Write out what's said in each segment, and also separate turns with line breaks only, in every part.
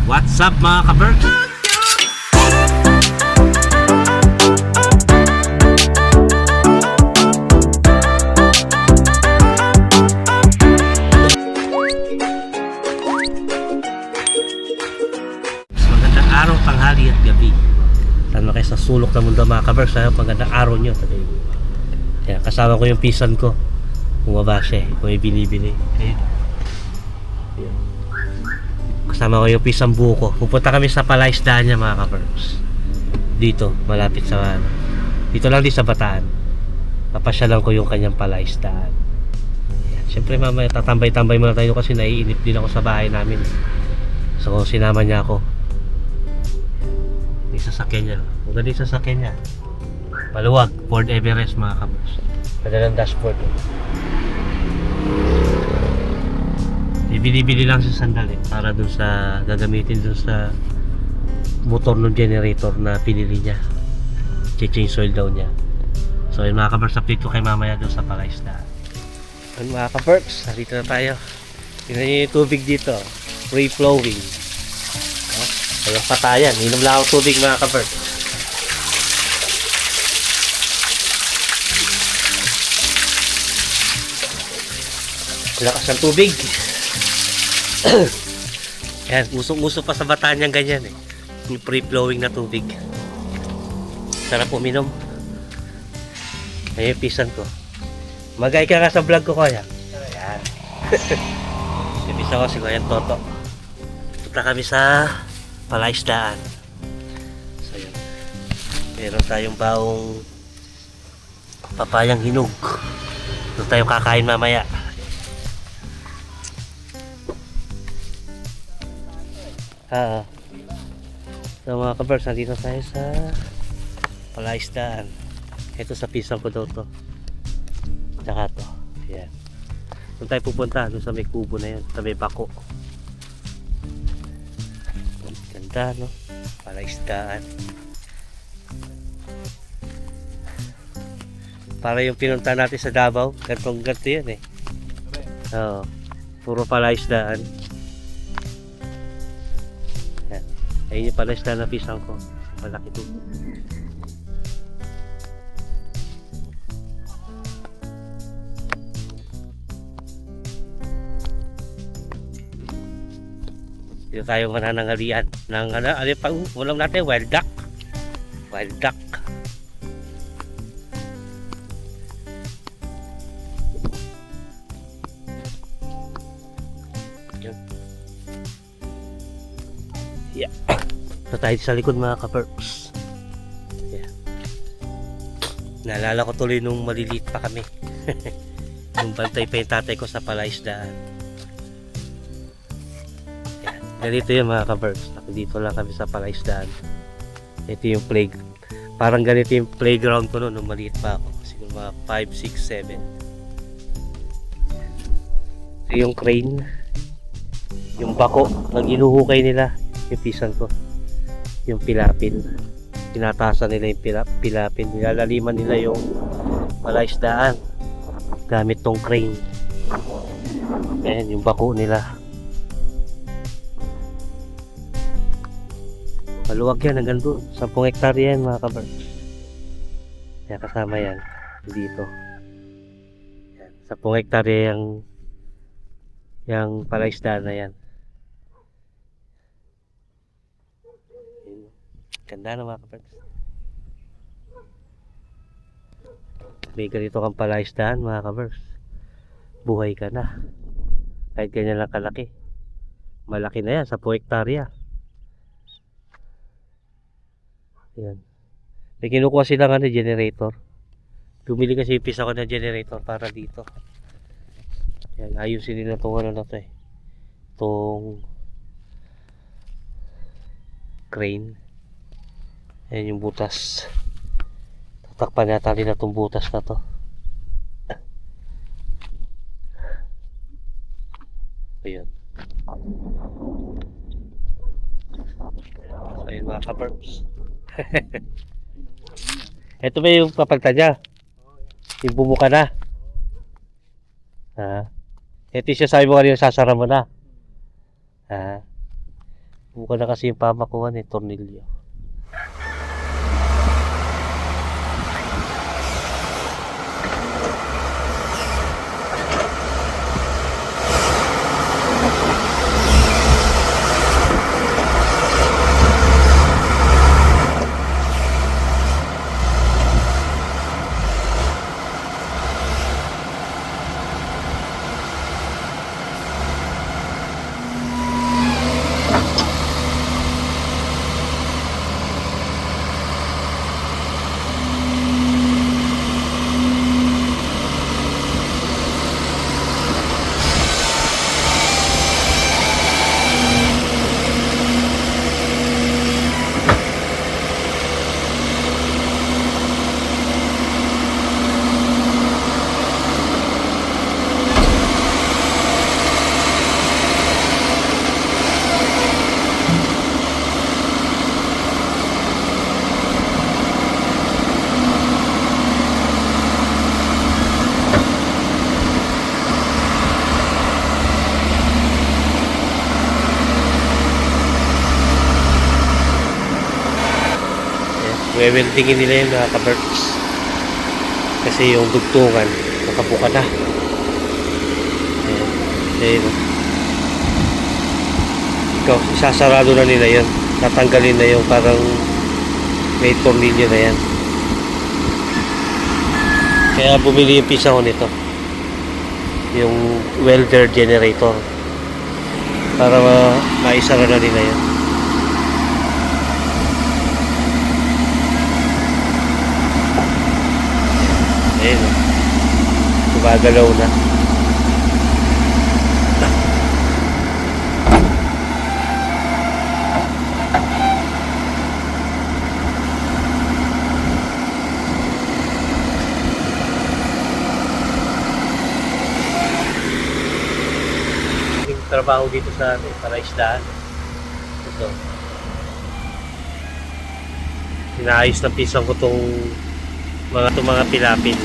What's up mga ka-Berks? Magandang araw, tanghali at gabi. Saan kayo sa sulok ng mundo mga ka-Berks? Magandang araw nyo. Kaya kasama ko yung pisan ko. Bumaba siya, kung may binibili. Ayun. Ayun. Kasama ko yung pisang buko. Pupunta kami sa palaisdaan niya mga ka-Berks. Dito, malapit sa dito lang din sa Bataan. Papasyalan ko yung kanyang palaisdaan. Ayan. Siyempre mamaya tatambay-tambay muna tayo kasi naiinip din ako sa bahay namin. So sinama niya ako. Yung sasakyan niya. Maganda yung sasakyan niya. Maluwag, Ford Everest mga ka-Berks. Madalang dashboard. Bili-bili lang sa sandali para dun sa gagamitin dun sa motor ng generator na pinili niya. Change oil daw niya. So yun mga ka-Berks, update ko kay mamaya dun sa palaisdaan. Yun mga ka-Berks, narito na tayo. Tingnan niyo yung tubig dito, free flowing. Ayun patayan, inom lang ako tubig mga ka-Berks. Lakas ng tubig. Yan, usong-uso pa sa Bataan yung ganyan eh. Yung free-flowing na tubig. Sarap uminom. Ayun yung pisan ko. Magay ka nga sa vlog ko kaya. Ayan. Yung pisan ko si Kuya Toto. Punta kami sa palaisdaan. So yun. Meron tayong baong papayang hinog. Doon tayo kakain mamaya. So mga ka-Berks, nandito tayo sa palaisdaan. Ito sa pisang ko daw to. Tsaka to. Ayan. Doon tayo pupunta. Doon sa may kubo na yun. Sa may bako. Ganda no? Palaisdaan. Para yung pinunta natin sa Davao. Gantong ganto yan eh. Oo. Puro palaisdaan. Ayun yung palaisdaan na pisang ko. Malaki ito. Dito tayo mananangalian. Nang ano pang ulam natin? Wild duck. Wild duck. Yeah. So tayo sa likod mga ka-Berks. Yeah. Naalala ko tuloy nung maliliit pa kami. Nung bantay pa yung tatay ko sa palaisdaan. Yeah. Ganito yung mga ka-Berks. Dito lang kami sa palaisdaan. Ito yung playground. Parang ganito yung playground ko noon nung maliit pa ako. Siguro mga 5, 6, 7. Ito yung crane. Yung bako. Nang inuhukay nila. Yung pisan ko. Yung pilapin. Tinatasan nila yung pilapin. Nilalaliman nila yung palaisdaan gamit tong crane. Ayan yung bako nila. Maluwag yan hanggang doon. 10 hektarya yan mga ka-Berks. Kaya kasama yan dito. Yan, 10 hektarya yung palaisdaan na yan. Ganda na mga ka-Berks. May ganito kang palaisdaan mga ka-Berks. Buhay ka na. Kahit ganyan lang kalaki. Malaki na yan, 10 hektarya. Yan. May kinukuha silang generator. Bumili kasi yung pisa ko ng generator para dito. Yan, ayusin nila itong ano na to eh. Itong crane. Ayan yung butas. Tatakpan natin na itong butas na to. Ayan. Ayan mga ka-Berks. Ito ba yung papagta niya? Yung bumuka na? Ito siya sabi mo kanina, sasara mo na. Buka na kasi yung pamakuhan eh, tornilyo. Weweldingin nila yung mga kaberks kasi yung dugtungan nakabuka na. Ayan. Ikaw, isasarado na nila yan, tatanggalin na yung parang may tornilyo na yan, kaya bumili yung pisa ko nito, yung welder generator, para maisara na nila yan. Ayan o, gumagalaw na. Yung trabaho dito sa para isdaan ito, inaayos ng pisang ko tong mga pilapil.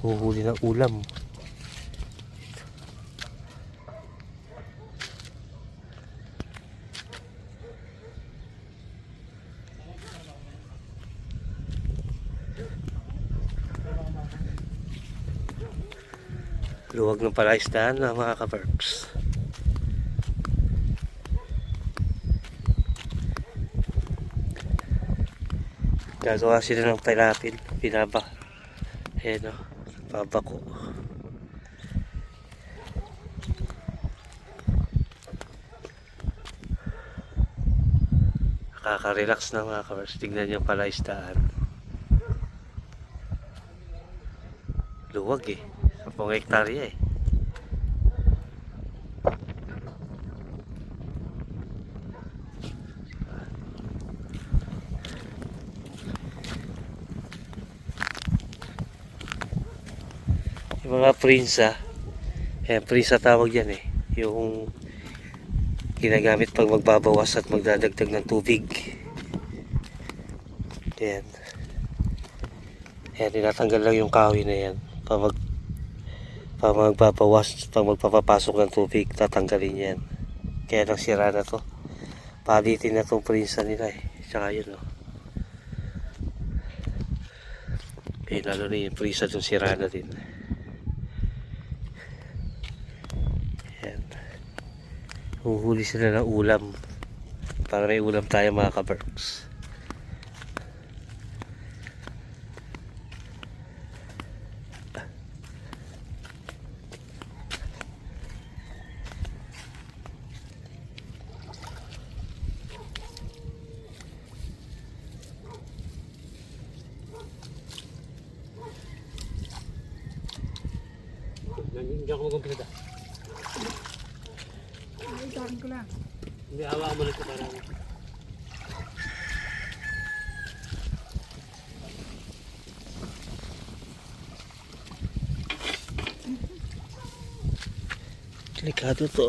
Huhuli ng ulam. Luwag ng palaisdaan na mga kaberks. Gagawa sila ng pilapil, pinaba. Ayan o, babako. Nakaka-relax na mga kaberks. Tignan nyo pala isdaan. Luwag eh, 10 hektarya eh. Yung mga prinsa, prinsa tawag yan eh, yung ginagamit pag magbabawas at magdadagdag ng tubig. Yan, tinatanggal lang yung kahoy na yan pag magbabawas, pag magpapapasok ng tubig tatanggalin yan. Kaya nang sira na to, palitin na tong prinsa nila eh. Tsaka yun o, lalo na yung prinsa dun sira na din. Huhuli sila ng ulam para may ulam tayo mga kaberks. Hindi ako mag-umpisa.
Isakin ko lang.
Hindi, hawa mo lang ito parang. Delikado to.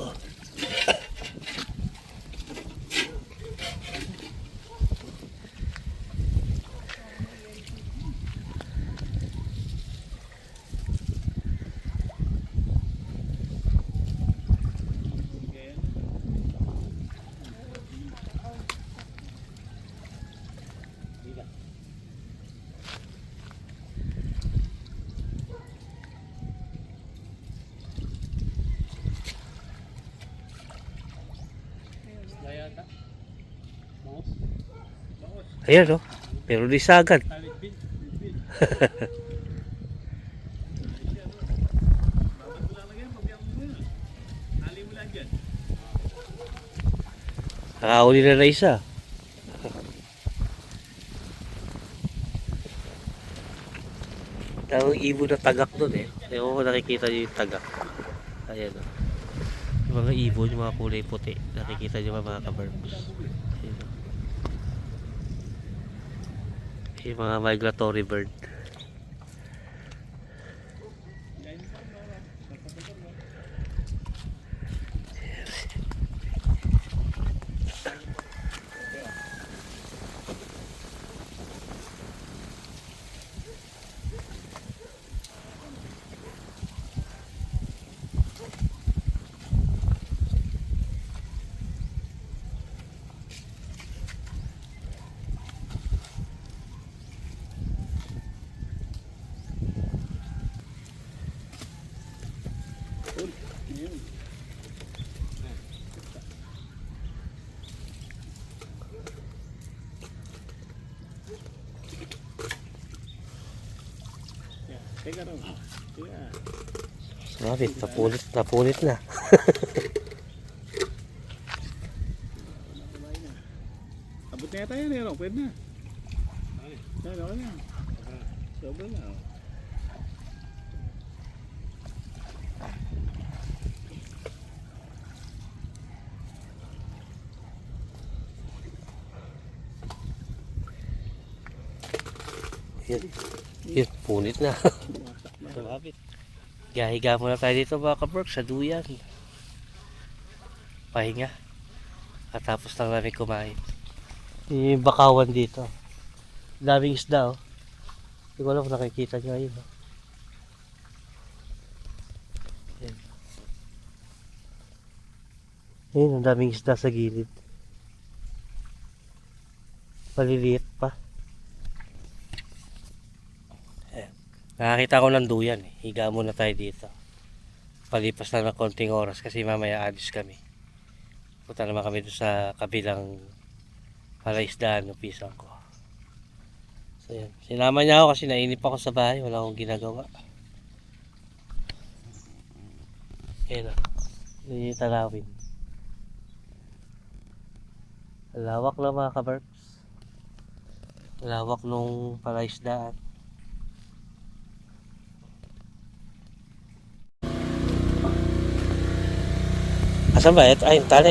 Ayan, oh. Pero di sagad. Nakahuli na isa. Tawag ibon na tagak doon eh. Ewan ko nakikita niyo yung tagak. Ayan, oh. Yung mga ibon, yung mga kulay puti. Nakikita niyo mga kabarms. Ayan, oh. Yung mga migratory bird.
Teka raw.
Sorry, napunit na.
Abot na yata yan, pwede na. Okay na. Sobra na.
Yun, punit na. Sumabit. Higa muna tayo dito mga kaberk sa duyan. Pahinga. At tapos lang namin kumain. Yung bakawan dito. Daming isda, oh. Hindi ko alam kung nakikita nyo ayun, oh. Ayan. Ayun, ang daming isda sa gilid. Maliliit pa. Nakakita ko ng duyan eh. Higa muna tayo dito. Palipas lang ng konting oras kasi mamaya alis kami. Punta naman kami doon sa kabilang palaisdaan ng pisang ko. So yan. Sinama niya ako kasi nainip ako sa bahay. Wala akong ginagawa. Ayan o. Yun yung talawin. Lawak lang mga kabarks. Lawak nung palaisdaan. Asan ba? Ito, ay, yung tali.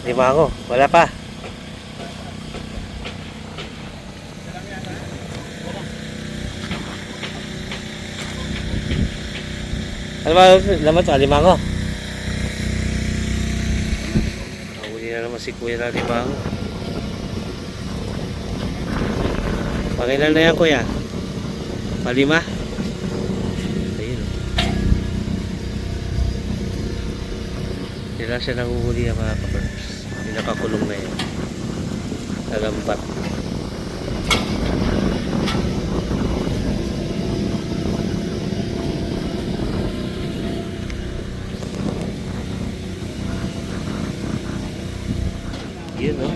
Limango. Wala pa. Ano ba naman ito? Limango. Nahuli na naman si kuya na limango. Pangilan na yan kuya? Palima? Ayun o. Hindi lang siya nanguhuli ng mga kabarms. Hindi nakakulong na yan. Nagampat. Yun o.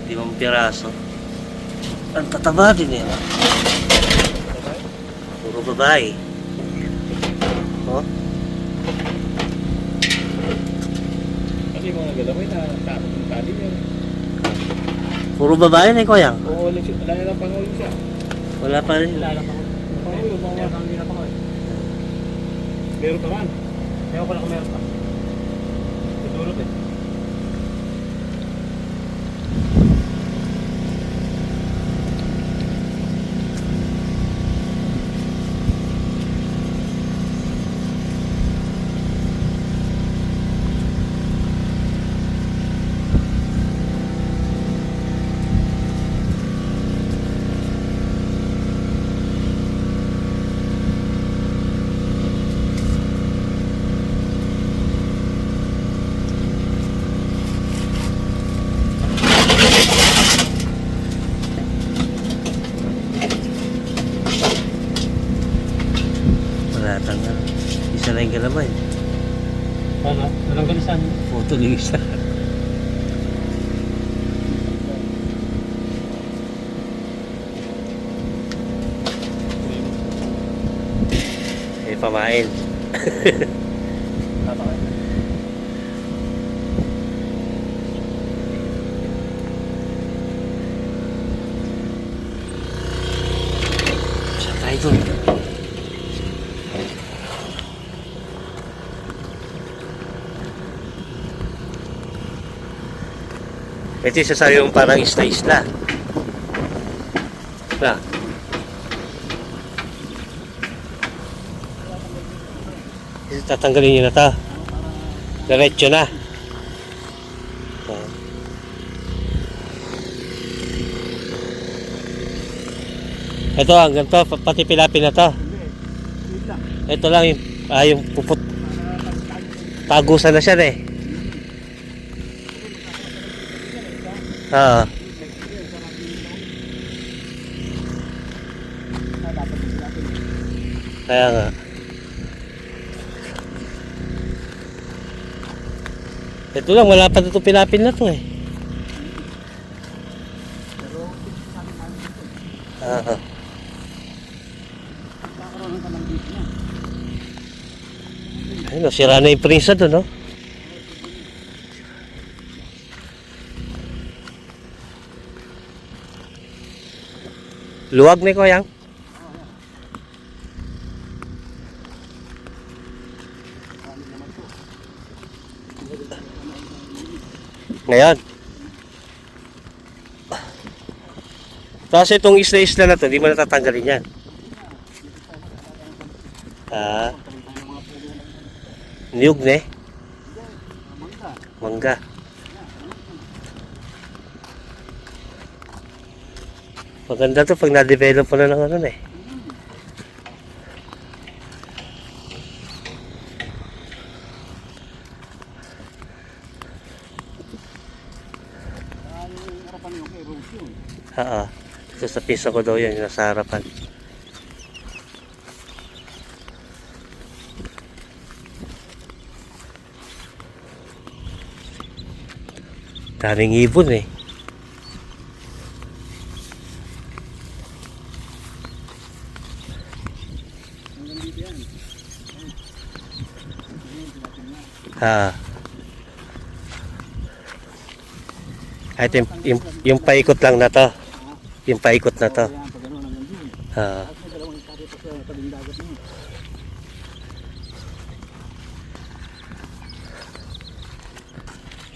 5 piraso. Ang tataba din eh. Puro babae. Oh.
Kasi kung nagalamoy na tapos yung tali yun.
Puro babae na kuya.
Oo, wala lang pangulo siya.
Wala pa rin.
Wala lang pangulo. Meron kang hindi na pangulo. Meron pa man. Ewan ko lang kung meron pa. Tutulog eh.
Wala tanga. Isa na yung galamay.
Ano? Walang galisan.
Photo ng isa. Eh, pamain. Saan tayo doon? Ito yung sasabi mong parang isla-isla. Na. Tatanggalin nyo na ito. Diretso na. Ito, hanggang to, pati pilapin na to. Ito lang yung puput. Tagusan na siya eh. Oo. Kaya nga. Ito lang, wala pa ito pilapin na to eh. Oo. Ayun, sira na yung prinsa doon, no? Luwag na ko yang. Ngayon. Tapos itong isla-isla na to, hindi mo natatanggalin yan. Ah. Niyog na eh. Mangga. Maganda to pag na-develop mo na ng ano eh. Oo. Ito sa pisa ko daw yan, yung nasa harapan. Daming ibon eh. Ha. Ito yung paikot lang na to. Yung paikot na to. Ha.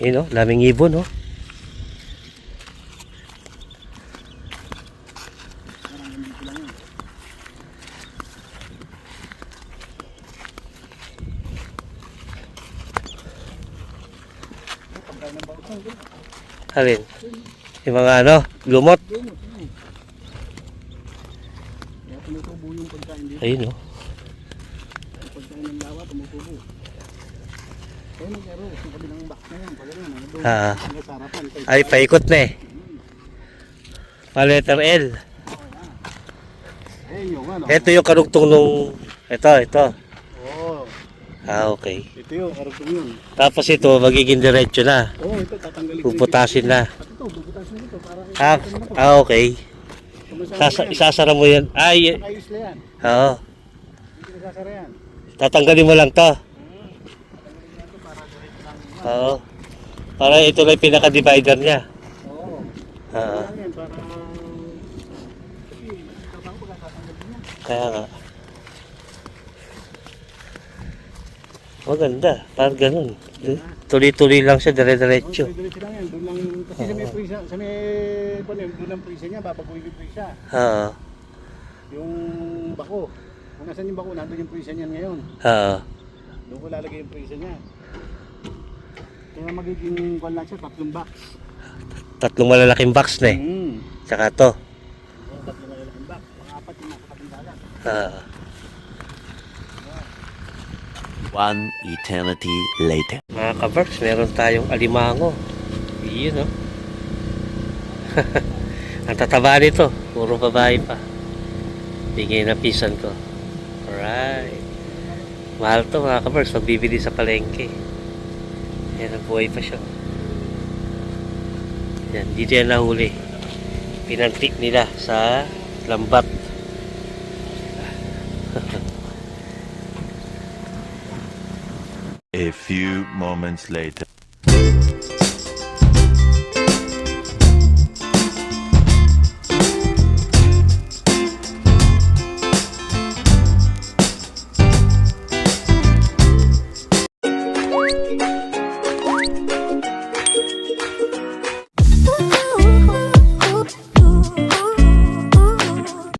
Yun o, daming ibon o. Alin? Yung mga ano, lumot. Ayun o. Ay, paikot na eh. Pa-letter L. Ito yung karugtong nung... Ito. Okay.
Ito yung karugtong yun.
Tapos ito, magiging diretso na.
Oo, ito tatanggalin ko.
Puputasin na.
Ito, bubutasin ito para...
Okay. Isasara mo yan. Ay,
Ayos na yan.
oo.
Hindi nasasara yan.
Tatanggalin mo lang to. Oo. Para ito lang yung pinaka-divider niya.
Oo. Yan, para... Kasi, trabaho ko tatanggal din yan.
Kaya nga. Maganda, parang ganun. Tuloy-tuloy lang siya, dire-diretso.
Diretso lang yan, doon lang, kasi sa may prisa, sa may, doon lang prisa niya, babaguhin yung prisa.
Oo.
Yung bako, kung nasan yung bako, nandun yung prisa niyan ngayon.
Oo.
Doon ko lalagay yung prisa niya. Kaya magiging kwan lang siya, 3 box.
3 malalaking box na eh. Tsaka to.
3 malalaking box, mga 4 yung nasa kapindalan.
Oo.
1 eternity later.
Mga ka-Berks, meron tayong alimango. Yun, no? Ang tataba nito, puro babae pa. Bigay na pisan ko. Alright. Mahal to mga ka-Berks, pag bibili sa palengke. Yan, nabuhay pa siya. Yan, dito yan nahuli. Pinantik nila sa lambat.
A few moments later.